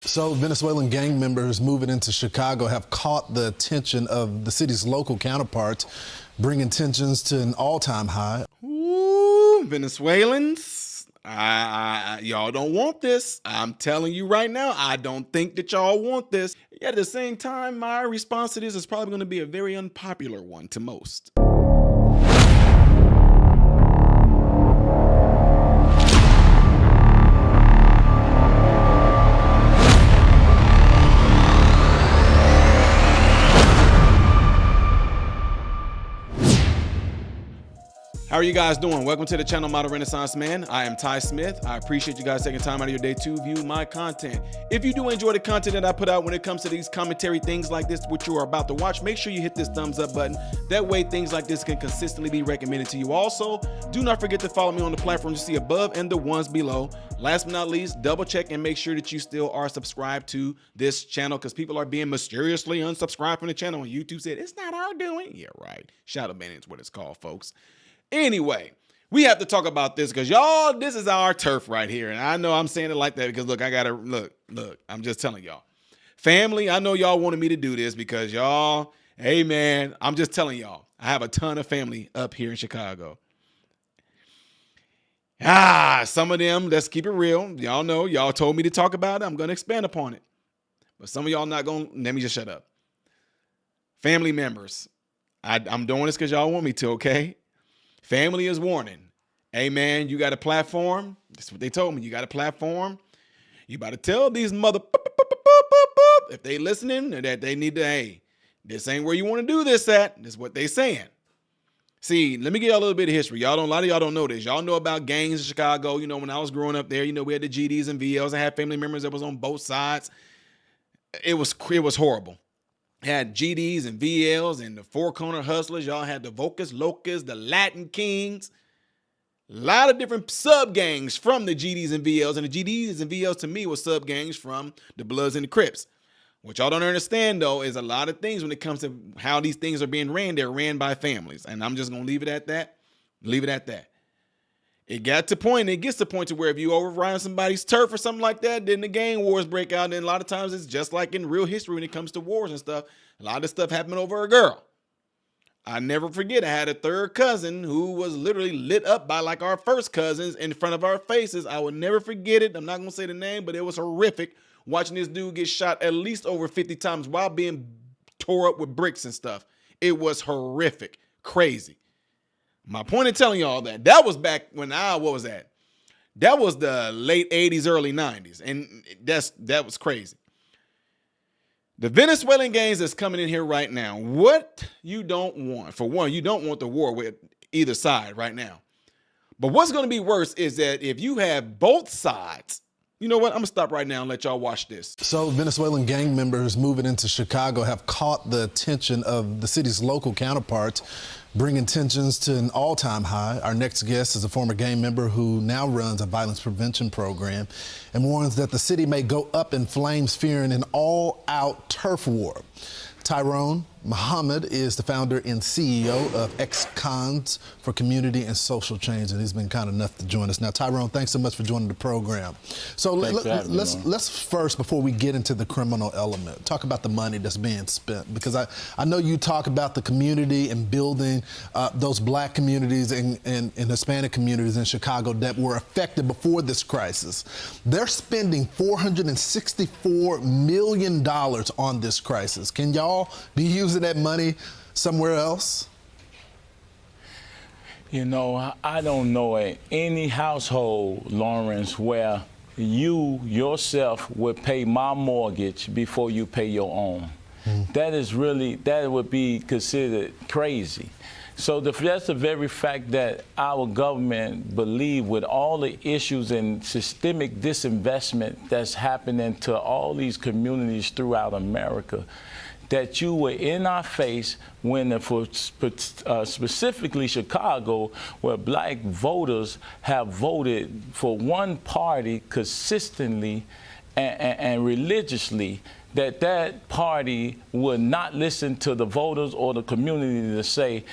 So Venezuelan gang members moving into Chicago have caught the attention of the city's local counterparts, bringing tensions to an all-time high. Ooh, Venezuelans, y'all don't want this. I'm telling you right now, I don't think that y'all want this. Yet at the same time, my response to this is probably going to be a very unpopular one to most. How are you guys doing? Welcome to the channel Model Renaissance Man. I am Ty Smith. I appreciate you guys taking time out of your day to view my content. If you do enjoy the content that I put out when it comes to these commentary things like this, which you are about to watch, make sure you hit this thumbs up button. That way things like this can consistently be recommended to you. Also, do not forget to follow me on the platform you see above and the ones below. Last but not least, double check and make sure that you still are subscribed to this channel, because people are being mysteriously unsubscribed from the channel, and YouTube said, it's not our doing. Yeah, right. Shadow banning is what it's called, folks. Anyway, we have to talk about this because y'all, this is our turf right here. And I know I'm saying it like that because look, I gotta look, I'm just telling y'all. Family, I know y'all wanted me to do this because y'all, hey man, I'm just telling y'all, I have a ton of family up here in Chicago. Some of them, let's keep it real. Y'all know, y'all told me to talk about it. I'm gonna expand upon it. But some of y'all not gonna, let me just shut up. Family members, I'm doing this because y'all want me to, okay? Family is warning. Hey, man, you got a platform. That's what they told me. You got a platform. You about to tell these mother if they listening that they need to, hey, this ain't where you want to do this at. This is what they saying. See, let me give y'all a little bit of history. A lot of y'all don't know this. Y'all know about gangs in Chicago. You know, when I was growing up there, you know, we had the GDs and VLs. I had family members that was on both sides. It was horrible. Had GDs and VLs and the Four Corner Hustlers. Y'all had the Vocus Locus, the Latin Kings. A lot of different sub-gangs from the GDs and VLs. And the GDs and VLs to me were sub-gangs from the Bloods and the Crips. What y'all don't understand, though, is a lot of things when it comes to how these things are being ran. They're ran by families. And I'm just going to leave it at that. Leave it at that. It gets to the point to where if you override somebody's turf or something like that, then the gang wars break out. And a lot of times it's just like in real history when it comes to wars and stuff. A lot of stuff happened over a girl. I never forget, I had a third cousin who was literally lit up by like our first cousins in front of our faces. I would never forget it. I'm not going to say the name, but it was horrific watching this dude get shot at least over 50 times while being tore up with bricks and stuff. It was horrific, crazy. My point in telling you all that was back when what was that? That was the late 80s, early 90s. And that was crazy. The Venezuelan gangs that's coming in here right now, what you don't want, for one, you don't want the war with either side right now. But what's going to be worse is that if you have both sides, you know what? I'm going to stop right now and let y'all watch this. So Venezuelan gang members moving into Chicago have caught the attention of the city's local counterparts, bringing tensions to an all-time high. Our next guest is a former gang member who now runs a violence prevention program and warns that the city may go up in flames, fearing an all-out turf war. Tyrone Muhammad is the founder and CEO of Ex-Cons for Community and Social Change, and he's been kind enough to join us. Now, Tyrone, thanks so much for joining the program. So let's first, before we get into the criminal element, talk about the money that's being spent, because I know you talk about the community and building those black communities and Hispanic communities in Chicago that were affected before this crisis. They're spending $464 million on this crisis. Can y'all be using that money somewhere else? You know, I don't know any household, Lawrence, where you yourself would pay my mortgage before you pay your own. That would be considered crazy. So that's the very fact that our government believe, with all the issues and systemic disinvestment that's happening to all these communities throughout America, that you were in our face when, specifically Chicago, where black voters have voted for one party consistently and religiously, that party would not listen to the voters or the community to say,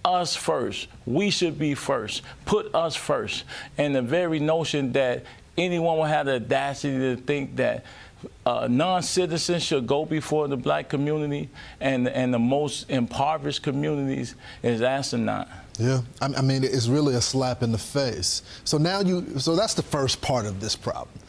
us first, we should be first, put us first. And the very notion that anyone would have the audacity to think that non-citizens should go before the black community and the most impoverished communities is asinine. Yeah, I mean, it's really a slap in the face. So so that's the first part of this problem.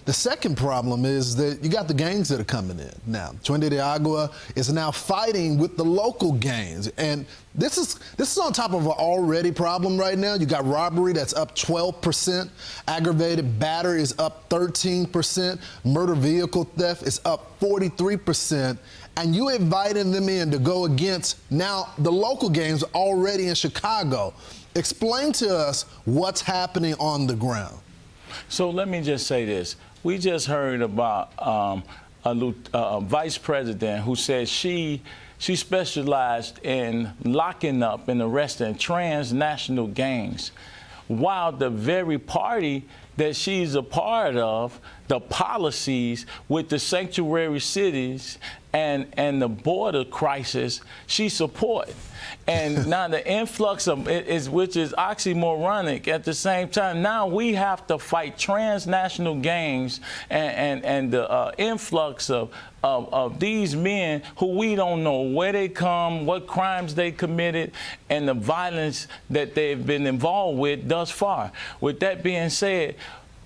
The second problem is that you got the gangs that are coming in now. Trinidad de Agua is now fighting with the local gangs, and this is on top of an already problem right now. You got robbery that's up 12%, aggravated battery is up 13%, motor vehicle theft is up 43%, and you inviting them in to go against now the local gangs already in Chicago. Explain to us what's happening on the ground. So let me just say this. We just heard about a vice president who said she specialized in locking up and arresting transnational gangs, while the very party that she's a part of, the policies with the sanctuary cities and the border crisis, she support. And now the influx of which is oxymoronic at the same time. Now we have to fight transnational gangs and the influx of these men who we don't know where they come, what crimes they committed, and the violence that they've been involved with thus far. With that being said,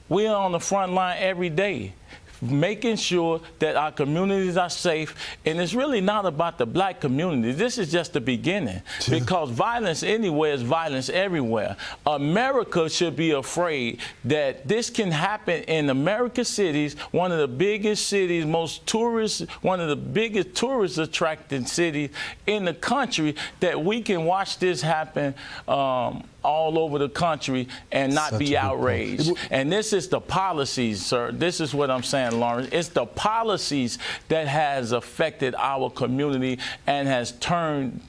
we're on the front line every day, making sure that our communities are safe. And it's really not about the black community. This is just the beginning, because violence anywhere is violence everywhere. America should be afraid that this can happen in American cities, one of the biggest cities, one of the biggest tourist attracting cities in the country, that we can watch this happen all over the country and not be outraged. And this is the policies, sir. This is what I'm saying, Lawrence. It's the policies that has affected our community and has turned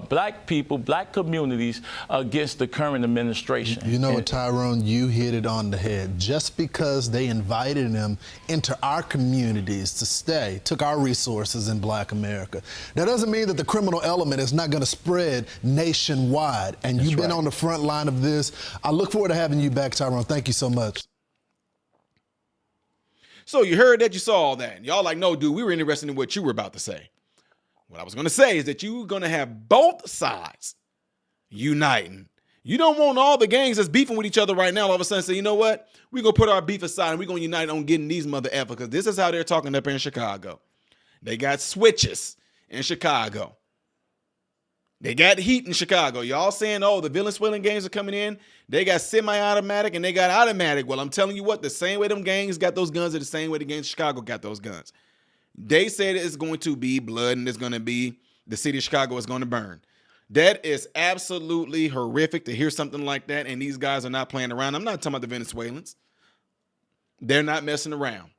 black people, black communities against the current administration. You know what, Tyrone, you hit it on the head. Just because they invited them into our communities to stay, took our resources in black America, that doesn't mean that the criminal element is not going to spread nationwide. And you've been on the front line of this. I look forward to having you back, Tyrone. Thank you so much. So you heard that, you saw all that. And y'all like, no, dude, we were interested in what you were about to say. What I was going to say is that you're going to have both sides uniting. You don't want all the gangs that's beefing with each other right now all of a sudden say, you know what? We're going to put our beef aside and we're going to unite on getting these mother effers, because this is how they're talking up here in Chicago. They got switches in Chicago. They got heat in Chicago. Y'all saying, oh, the Venezuelan gangs are coming in. They got semi-automatic and they got automatic. Well, I'm telling you what, the same way them gangs got those guns are the same way the gangs in Chicago got those guns. They said it's going to be blood and it's going to be the city of Chicago is going to burn. That is absolutely horrific to hear something like that, and these guys are not playing around. I'm not talking about the Venezuelans. They're not messing around.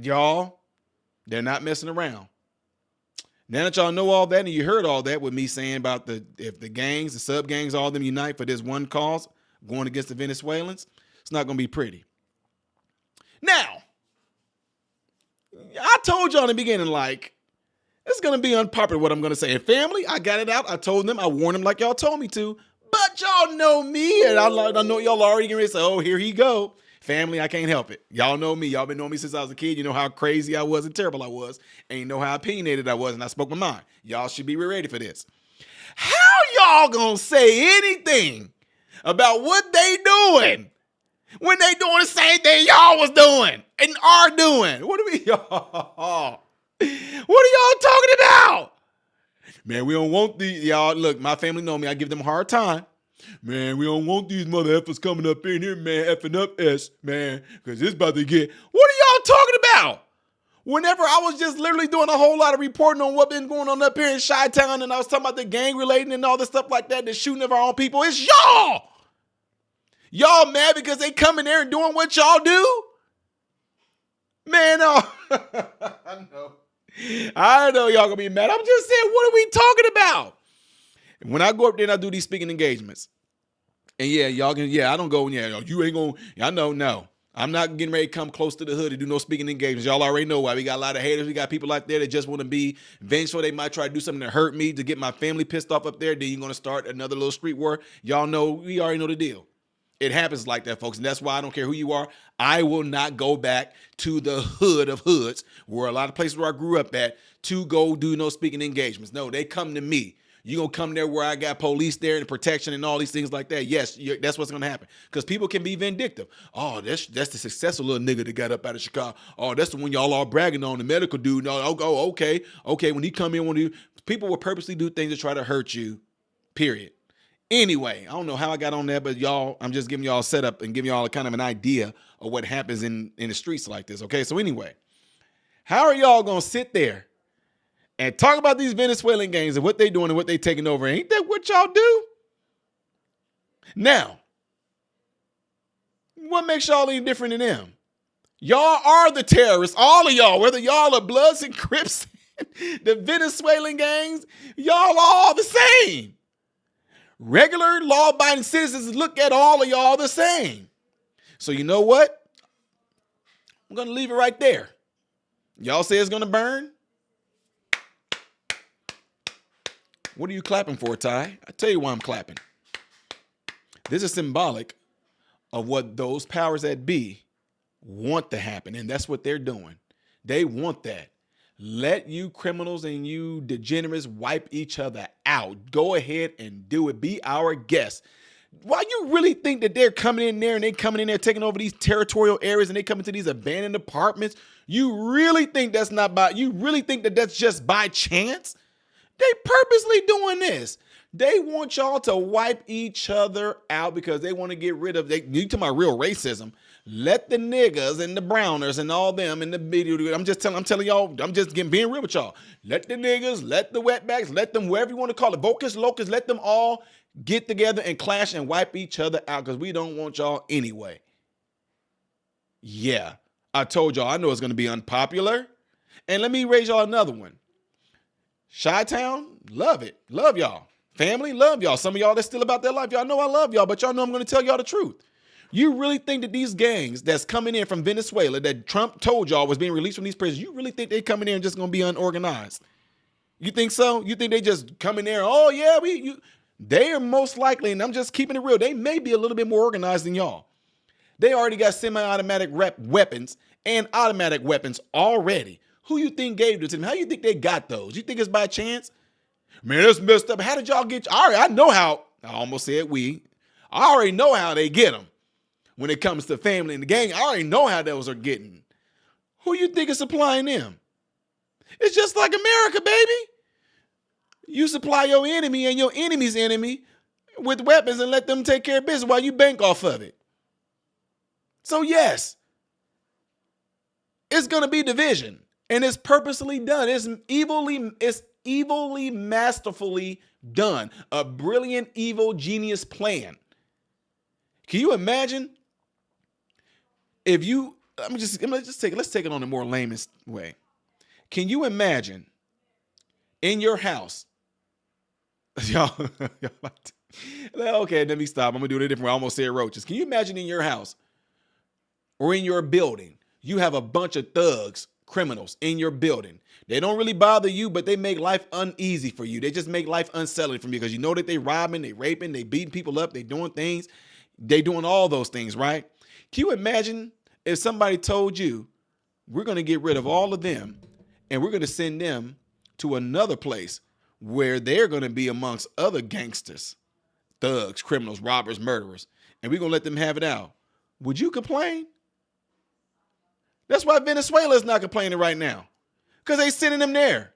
Y'all, they're not messing around. Now that y'all know all that and you heard all that with me saying about if the gangs, the sub-gangs, all of them unite for this one cause, going against the Venezuelans, it's not going to be pretty. Now, I told y'all in the beginning, like, it's going to be unpopular what I'm going to say. And family, I got it out. I told them. I warned them like y'all told me to. But y'all know me. And I know y'all already getting ready to say, oh, here he go. Family, I can't help it. Y'all know me. Y'all been knowing me since I was a kid. You know how crazy I was and terrible I was. And you know how opinionated I was. And I spoke my mind. Y'all should be ready for this. How y'all going to say anything about what they doing when they doing the same thing y'all was doing and are doing? What are y'all talking about? Man, we don't want these, y'all. Look, my family know me. I give them a hard time. Man, we don't want these mother effers coming up in here, man, effing up us, man, because it's about to get. What are y'all talking about? Whenever I was just literally doing a whole lot of reporting on what been going on up here in Chi-Town, and I was talking about the gang relating and all this stuff like that, the shooting of our own people, it's y'all. Y'all mad because they come in there and doing what y'all do? Man, I know y'all gonna be mad. I'm just saying, what are we talking about? When I go up there and I do these speaking engagements, and y'all can, I don't go, you ain't gonna, I know, no. I'm not getting ready to come close to the hood to do no speaking engagements. Y'all already know why. We got a lot of haters. We got people out there that just want to be vengeful. They might try to do something to hurt me, to get my family pissed off up there. Then you're going to start another little street war. Y'all know, we already know the deal. It happens like that, folks. And that's why I don't care who you are. I will not go back to the hood of hoods, where a lot of places where I grew up at, to go do no speaking engagements. No, they come to me. You gonna come there where I got police there and protection and all these things like that. Yes, that's what's gonna happen. Because people can be vindictive. Oh, that's the successful little nigga that got up out of Chicago. Oh, that's the one y'all all bragging on, the medical dude. No, okay. When he come in, people will purposely do things to try to hurt you, period. Anyway, I don't know how I got on that, but y'all, I'm just giving y'all a setup and giving y'all a kind of an idea of what happens in the streets like this, okay? So anyway, how are y'all gonna sit there and talk about these Venezuelan gangs and what they doing and what they taking over? Ain't that what y'all do? Now, what makes y'all any different than them? Y'all are the terrorists, all of y'all, whether y'all are Bloods and Crips, the Venezuelan gangs, y'all all the same. Regular law-abiding citizens look at all of y'all the same. So you know what? I'm going to leave it right there. Y'all say it's going to burn? What are you clapping for, Ty? I tell you why I'm clapping. This is symbolic of what those powers that be want to happen, and that's what they're doing. They want that. Let you criminals and you degenerates wipe each other out. Go ahead and do it. Be our guest. Why you really think that they're coming in there and they coming in there taking over these territorial areas and they coming to these abandoned apartments? You really think that's not by, you really think that that's just by chance? They purposely doing this. They want y'all to wipe each other out because they want to get rid of, you talking about real racism. Let the niggas and the browners and all them in the video. I'm telling y'all, I'm just being real with y'all. Let the niggas, let the wetbacks, let them, whatever you want to call it, vocus, locus, let them all get together and clash and wipe each other out because we don't want y'all anyway. Yeah, I told y'all, I know it's going to be unpopular. And let me raise y'all another one. Chi-Town, love it. Love y'all. Family, love y'all. Some of y'all that's still about their life, y'all know I love y'all, but y'all know I'm going to tell y'all the truth. You really think that these gangs that's coming in from Venezuela that Trump told y'all was being released from these prisons, you really think they coming in and just going to be unorganized? You think so? You think they just come in there, oh yeah, they are most likely, and I'm just keeping it real, they may be a little bit more organized than y'all. They already got semi-automatic weapons and automatic weapons already. Who you think gave this to them? How you think they got those? You think it's by chance? Man, that's messed up. How did y'all get, I know how, I almost said we. I already know how they get them. When it comes to family and the gang, I already know how those are getting. Who you think is supplying them? It's just like America, baby. You supply your enemy and your enemy's enemy with weapons and let them take care of business while you bank off of it. So yes, it's going to be division, and it's purposely done. It's evilly, masterfully done. A brilliant, evil, genius plan. Can you imagine? Let's take it on a more layman's way. Can you imagine in your house, y'all, okay, let me stop. I'm gonna do it a different way. I almost said roaches. Can you imagine in your house or in your building, you have a bunch of thugs, criminals in your building. They don't really bother you, but they make life uneasy for you. They just make life unsettling for you because you know that they robbing, they raping, they beating people up, they doing things. They doing all those things, right? Can you imagine if somebody told you, we're going to get rid of all of them and we're going to send them to another place where they're going to be amongst other gangsters, thugs, criminals, robbers, murderers, and we're going to let them have it out? Would you complain? That's why Venezuela is not complaining right now, because they sending them there.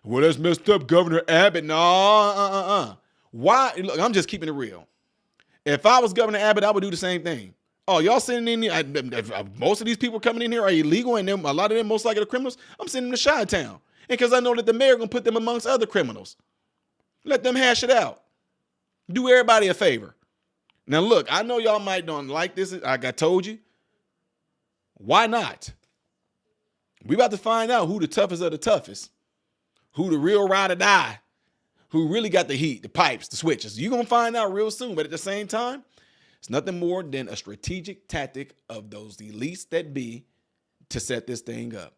Well, that's messed up, Governor Abbott. No, Why? Look, I'm just keeping it real. If I was Governor Abbott, I would do the same thing. Oh, y'all sending in, most of these people coming in here are illegal, and a lot of them most likely are criminals. I'm sending them to Chi-Town. And because I know that the mayor going to put them amongst other criminals. Let them hash it out. Do everybody a favor. Now, look, I know y'all might don't like this. Like I told you. Why not? We about to find out who the toughest of the toughest. Who the real ride or die. Who really got the heat, the pipes, the switches. You're going to find out real soon. But at the same time, it's nothing more than a strategic tactic of those elites that be to set this thing up.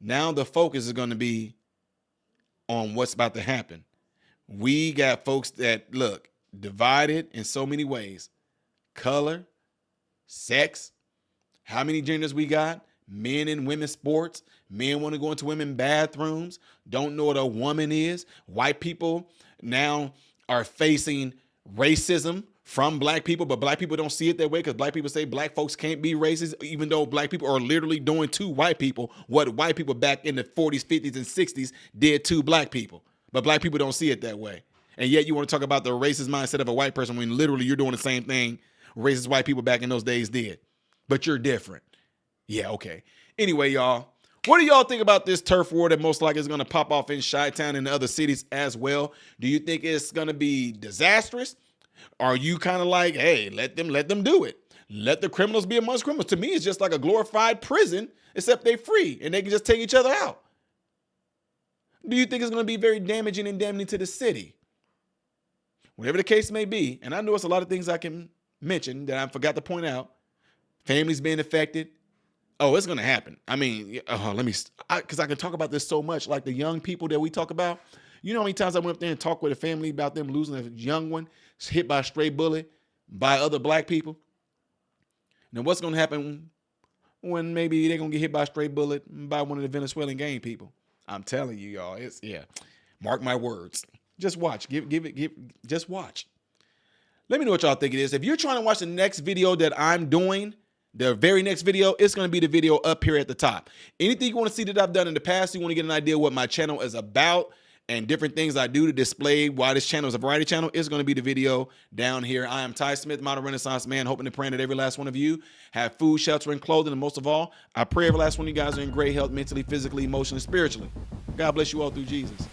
Now the focus is going to be on what's about to happen. We got folks that, look, divided in so many ways. color, sex, how many genders we got, men and women's sports, men want to go into women's bathrooms, don't know what a woman is. White people now are facing racism from black people, but black people don't see it that way because black people say black folks can't be racist, even though black people are literally doing to white people what white people back in the 40s, 50s, and 60s did to black people. But black people don't see it that way. And yet you want to talk about the racist mindset of a white person when literally you're doing the same thing racist white people back in those days did. But you're different. Yeah, okay. Anyway, y'all, what do y'all think about this turf war that most likely is going to pop off in Chi-Town and other cities as well? Do you think it's going to be disastrous? Are you kind of like, hey, let them do it. Let the criminals be amongst criminals. To me, it's just like a glorified prison, except they're free and they can just take each other out. Do you think it's going to be very damaging and damning to the city? Whatever the case may be, and I know it's a lot of things I can mention that I forgot to point out. Families being affected. Oh, it's going to happen. I mean, because I can talk about this so much, like the young people that we talk about. You know how many times I went up there and talked with a family about them losing a young one, hit by a stray bullet by other black people? Now, what's going to happen when maybe they're going to get hit by a stray bullet by one of the Venezuelan gang people? I'm telling you, y'all, mark my words. Just watch. Just watch. Let me know what y'all think it is. If you're trying to watch the next video that I'm doing, the very next video, it's going to be the video up here at the top. Anything you want to see that I've done in the past, you want to get an idea what my channel is about and different things I do to display why this channel is a variety channel, is going to be the video down here. I am Ty Smith, modern Renaissance man, hoping and praying that every last one of you have food, shelter, and clothing. And most of all, I pray every last one of you guys are in great health, mentally, physically, emotionally, spiritually. God bless you all through Jesus.